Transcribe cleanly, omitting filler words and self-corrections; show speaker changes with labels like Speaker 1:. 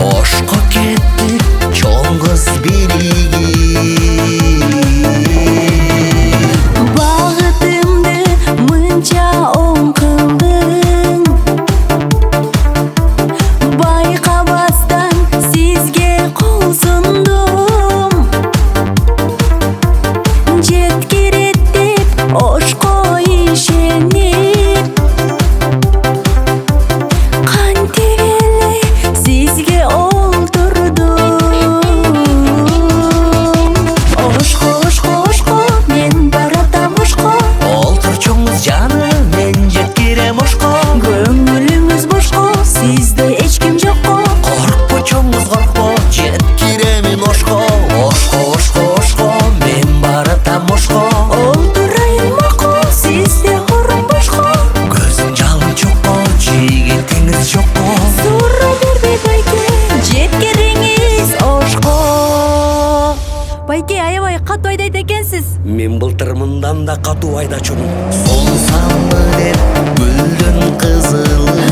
Speaker 1: Ошко кеттик чоң кыз бириги.
Speaker 2: Багытымды мынча оң кылдың, байкабастан сизге кол сундум. Жеткирет деп ошко ишенип, кантип эле сизге олтурдум. Ошко, ошко, ошко, мен баратам ошко.
Speaker 1: Олтур чоң кыз жаным, мен жеткирем ошко.
Speaker 2: Көңүлүңүз бошко, сизде эч ким жокко.
Speaker 1: Коркпо чоң кыз коркпо, жеткиремин ошко. Ошко, ошко, ошко, мен баратам ошко.
Speaker 2: Олтурайын мako, сизде орун бошко.
Speaker 1: Көзүң жалын чокко, жигитиңиз жокко.
Speaker 2: Сура бербей байке, жеткириңиз ошко. Байке, аябай катуу айдайт экенсиз.
Speaker 1: Мен былтыр мындан да катуу айдачумун. Солсамбы деп гүлдүн кызылы